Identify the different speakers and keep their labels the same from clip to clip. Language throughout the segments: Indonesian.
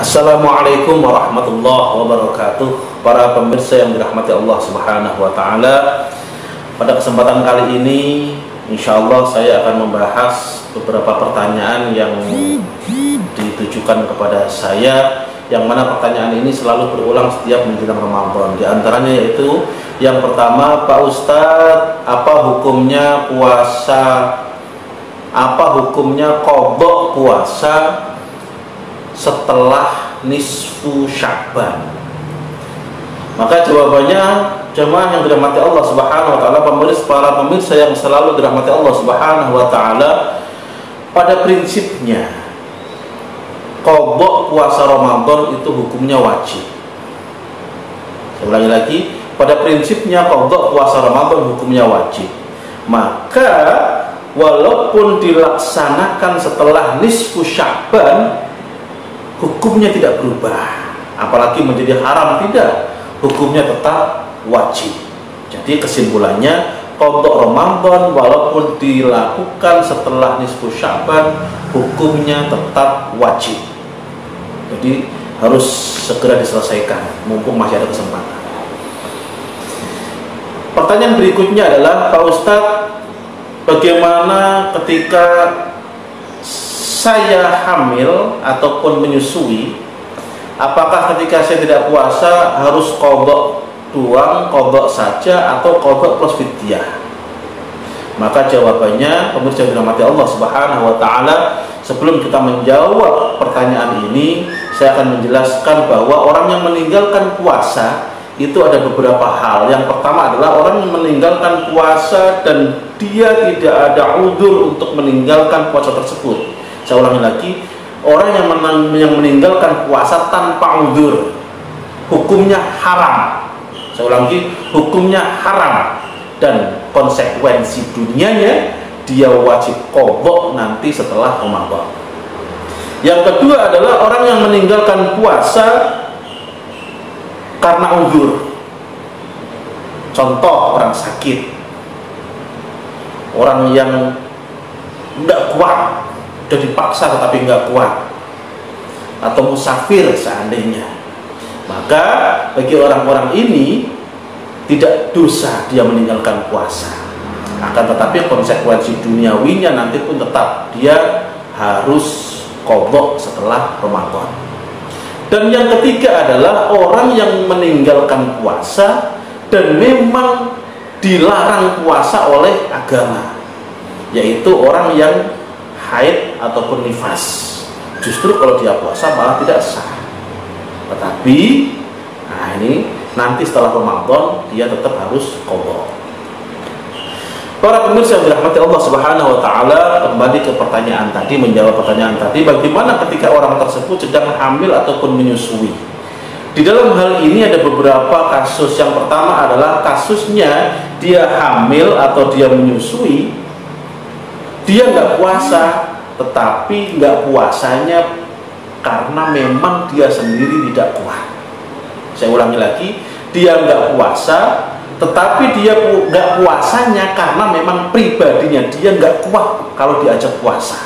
Speaker 1: Assalamualaikum warahmatullahi wabarakatuh. Para pemirsa yang dirahmati Allah Subhanahu wa taala, pada kesempatan kali ini insya Allah saya akan membahas beberapa pertanyaan yang ditujukan kepada saya, yang mana pertanyaan ini selalu berulang setiap menjelang Ramadan. Di antaranya yaitu yang pertama, Pak Ustadz, apa hukumnya qadha puasa setelah nisfu Sya'ban? Maka jawabannya, jemaah yang dirahmati Allah Subhanahu wa taala, para pemirsa yang selalu dirahmati Allah Subhanahu wa taala, pada prinsipnya qadha puasa Ramadan itu hukumnya wajib. Saya ulangi lagi, pada prinsipnya qadha puasa Ramadan hukumnya wajib. Maka walaupun dilaksanakan setelah nisfu Sya'ban, hukumnya tidak berubah, apalagi menjadi haram, tidak, hukumnya tetap wajib. Jadi kesimpulannya, qadha Ramadan walaupun dilakukan setelah nisfu Sya'ban, hukumnya tetap wajib. Jadi harus segera diselesaikan mumpung masih ada kesempatan. Pertanyaan berikutnya adalah, Pak Ustadz, bagaimana ketika saya hamil ataupun menyusui? Apakah ketika saya tidak puasa harus qadha doang, qadha saja, atau qadha plus fidyah? Maka jawabannya, pemirsa yang dirahmati Allah Subhanahu wa taala, sebelum kita menjawab pertanyaan ini, saya akan menjelaskan bahwa orang yang meninggalkan puasa itu ada beberapa hal. Yang pertama adalah orang yang meninggalkan puasa dan dia tidak ada udzur untuk meninggalkan puasa tersebut. Saya ulangi lagi, orang yang meninggalkan puasa tanpa udzur, hukumnya haram. Saya ulangi, hukumnya haram, dan konsekuensi dunianya dia wajib qadha nanti setelah Ramadan. Yang kedua adalah orang yang meninggalkan puasa karena udzur. Contoh, orang sakit, orang yang tidak kuat, sudah dipaksa tetapi nggak kuat, atau musafir seandainya. Maka bagi orang-orang ini tidak dosa dia meninggalkan puasa, akan tetapi konsekuensi duniawinya nanti pun tetap dia harus qadha setelah Ramadan. Dan yang ketiga adalah orang yang meninggalkan puasa dan memang dilarang puasa oleh agama, yaitu orang yang haid ataupun nifas. Justru kalau dia puasa malah tidak sah. Tetapi ini nanti setelah Ramadan dia tetap harus qadha. Para pemirsa yang dirahmati Allah Subhanahu wa taala, kembali ke pertanyaan tadi, menjawab pertanyaan tadi, bagaimana ketika orang tersebut sedang hamil ataupun menyusui? Di dalam hal ini ada beberapa kasus. Yang pertama adalah kasusnya dia hamil atau dia menyusui, dia nggak puasa, tetapi nggak puasanya karena memang dia sendiri tidak kuat. Saya ulangi lagi, dia nggak puasa, tetapi dia nggak puasanya karena memang pribadinya dia nggak kuat kalau diajak puasa.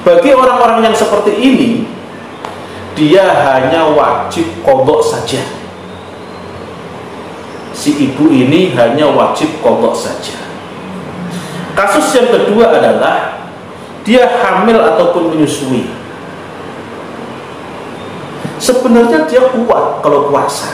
Speaker 1: Bagi orang-orang yang seperti ini, dia hanya wajib qadha saja. Si ibu ini hanya wajib qadha saja. Kasus yang kedua adalah dia hamil ataupun menyusui. Sebenarnya dia kuat kalau puasa.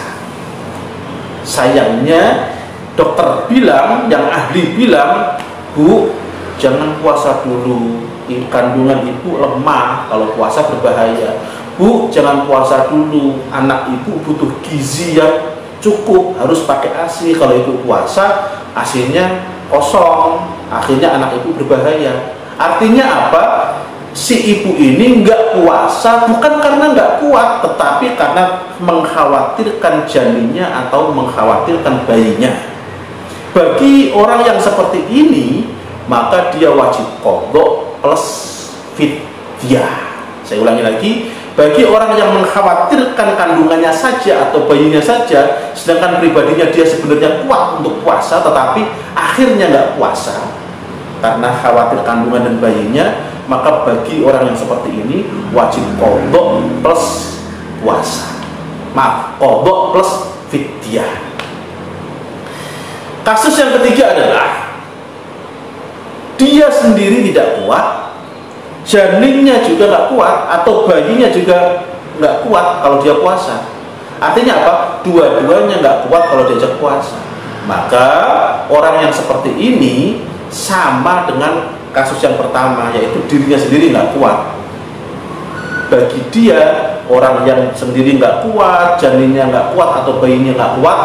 Speaker 1: Sayangnya dokter bilang, yang ahli bilang, Bu, jangan puasa dulu, kandungan ibu lemah, kalau puasa berbahaya. Bu, jangan puasa dulu, anak ibu butuh gizi yang cukup, harus pakai ASI. Kalau ibu puasa, ASINya kosong, akhirnya anak ibu berbahaya. Artinya apa? Si ibu ini nggak puasa bukan karena nggak kuat, tetapi karena mengkhawatirkan janinnya atau mengkhawatirkan bayinya. Bagi orang yang seperti ini, maka dia wajib qadha plus fidyah. Saya ulangi lagi, bagi orang yang mengkhawatirkan kandungannya saja atau bayinya saja, sedangkan pribadinya dia sebenarnya kuat untuk puasa, tetapi akhirnya nggak puasa karena khawatir kandungan dan bayinya, maka bagi orang yang seperti ini wajib qadha plus puasa. Maaf, qadha plus fidyah. Kasus yang ketiga adalah dia sendiri tidak kuat, janinnya juga nggak kuat, atau bayinya juga nggak kuat kalau dia puasa. Artinya apa? Dua-duanya nggak kuat kalau diajak puasa. Maka orang yang seperti ini sama dengan kasus yang pertama, yaitu dirinya sendiri nggak kuat. Bagi dia, orang yang sendiri nggak kuat, janinnya nggak kuat, atau bayinya nggak kuat,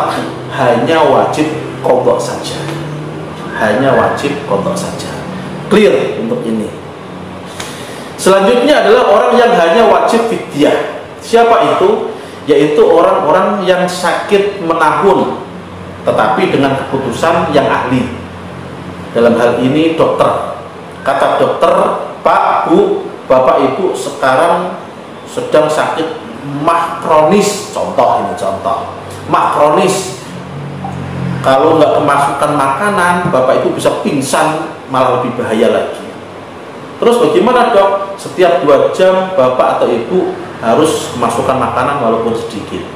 Speaker 1: hanya wajib qadha saja. Hanya wajib qadha saja. Clear untuk ini. Selanjutnya adalah orang yang hanya wajib fidyah. Siapa itu? Yaitu orang-orang yang sakit menahun, tetapi dengan keputusan yang ahli. Dalam hal ini dokter. Kata dokter, Pak, Bu, Bapak, Ibu sekarang sedang sakit mah kronis. Contoh ini, contoh. Mah kronis. Kalau nggak kemasukan makanan, Bapak Ibu bisa pingsan, malah lebih bahaya lagi. Terus bagaimana, Dok? Setiap 2 jam Bapak atau Ibu harus masukkan makanan walaupun sedikit.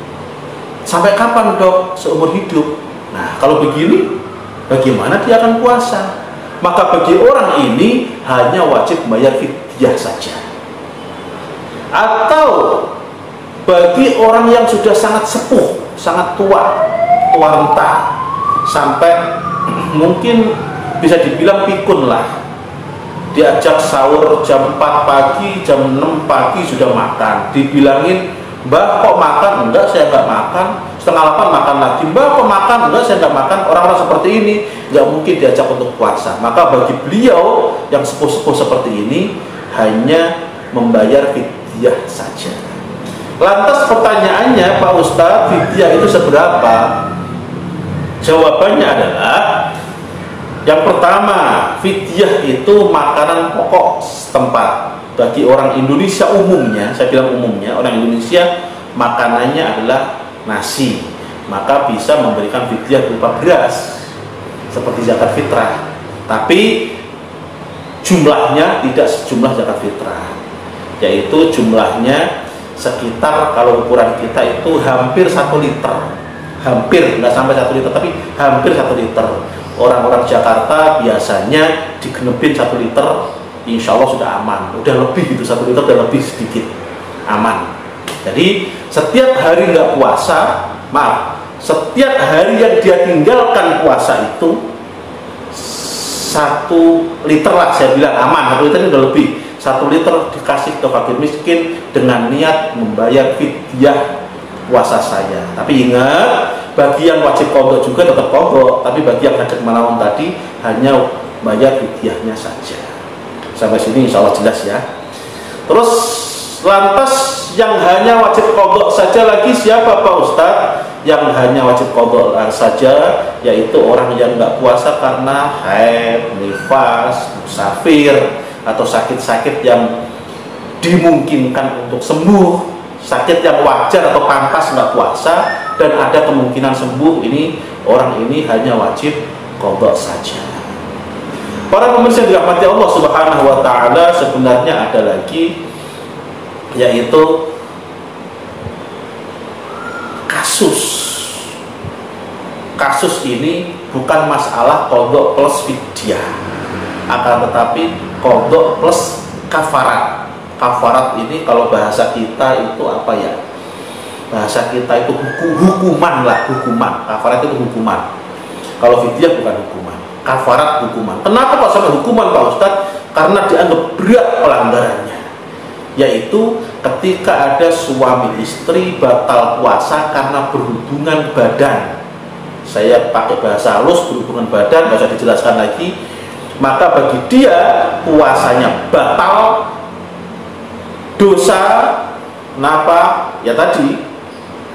Speaker 1: Sampai kapan, Dok? Seumur hidup. Nah, kalau begini, bagaimana dia akan puasa? Maka bagi orang ini hanya wajib bayar fidyah saja. Atau bagi orang yang sudah sangat sepuh, sangat tua renta, sampai mungkin bisa dibilang pikun lah, diajak sahur jam 4 pagi, jam 6 pagi sudah makan, dibilangin, Mbak kok makan? Enggak, saya enggak makan. Setengah 8 makan lagi, Mbak kok makan? Enggak, saya enggak makan. Orang-orang seperti ini enggak mungkin diajak untuk puasa. Maka bagi beliau yang sepuh-sepuh seperti ini hanya membayar fidyah saja. Lantas pertanyaannya, Pak Ustadz, fidyah itu seberapa? Jawabannya adalah, yang pertama, fidyah itu makanan pokok setempat. Bagi orang Indonesia umumnya, saya bilang umumnya, orang Indonesia makanannya adalah nasi, maka bisa memberikan fidyah berupa beras seperti zakat fitrah. Tapi jumlahnya tidak sejumlah zakat fitrah, yaitu jumlahnya sekitar, kalau ukuran kita itu hampir 1 liter. Hampir, nggak sampai 1 liter, tapi hampir 1 liter. Orang-orang Jakarta biasanya digenepin 1 liter, insya Allah sudah aman. Udah lebih gitu, 1 liter udah lebih sedikit, aman. Jadi setiap hari nggak puasa, maaf, setiap hari yang dia tinggalkan puasa itu 1 liter lah, saya bilang aman. 1 liter udah lebih. 1 liter dikasih ke fakir miskin dengan niat membayar fidyah puasa saya. Tapi ingat, bagi yang wajib qadha juga tetap qadha, tapi bagi yang hajat menahun tadi hanya bayar fidyahnya saja. Sampai sini insya Allah jelas ya. Terus lantas yang hanya wajib qadha saja lagi siapa, Pak Ustadz? Yang hanya wajib qadha saja yaitu orang yang nggak puasa karena haid, nifas, musafir, atau sakit-sakit yang dimungkinkan untuk sembuh, sakit yang wajar atau pantas nggak puasa dan ada kemungkinan sembuh. Ini orang ini hanya wajib qadha saja. Para pemirsa yang dirahmati Allah Subhanahu wa taala, sebenarnya ada lagi, yaitu kasus ini bukan masalah qadha plus fidyah, akan tetapi qadha plus kafarat. Kafarat ini kalau bahasa kita itu apa ya? Bahasa kita itu hukuman lah, hukuman. Kafarat itu hukuman. Kalau fidyah bukan hukuman, kafarat hukuman. Kenapa kok sampai hukuman, Pak Ustadz? Karena dianggap berat pelanggarannya. Yaitu ketika ada suami istri batal puasa karena berhubungan badan. Saya pakai bahasa halus, berhubungan badan, nggak usah dijelaskan lagi. Maka bagi dia puasanya batal, dosa. Kenapa? Ya tadi,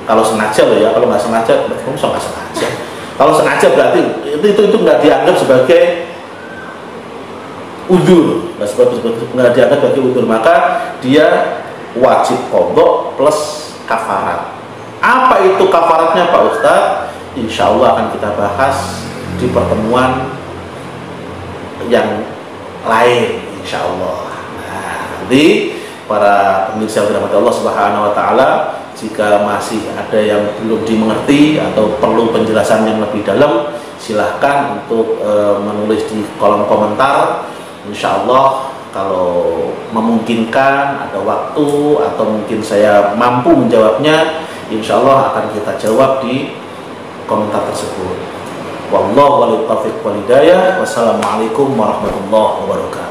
Speaker 1: kalau sengaja loh ya, kalau nggak sengaja, kamu nggak sengaja. Kalau sengaja berarti itu nggak dianggap sebagai udzur, nggak dianggap sebagai udzur, maka dia wajib qadha plus kafarat. Apa itu kafaratnya, Pak Ustadz? Insya Allah akan kita bahas di pertemuan yang lain, insya Allah. Jadi para pemirsa yang dirahmati Allah Subhanahu wa taala, jika masih ada yang belum dimengerti atau perlu penjelasan yang lebih dalam, silahkan untuk menulis di kolom komentar. Insya Allah kalau memungkinkan, ada waktu atau mungkin saya mampu menjawabnya, insya Allah akan kita jawab di komentar tersebut. Wallahu wal taufiq wal hidayah. Wassalamualaikum warahmatullahi wabarakatuh.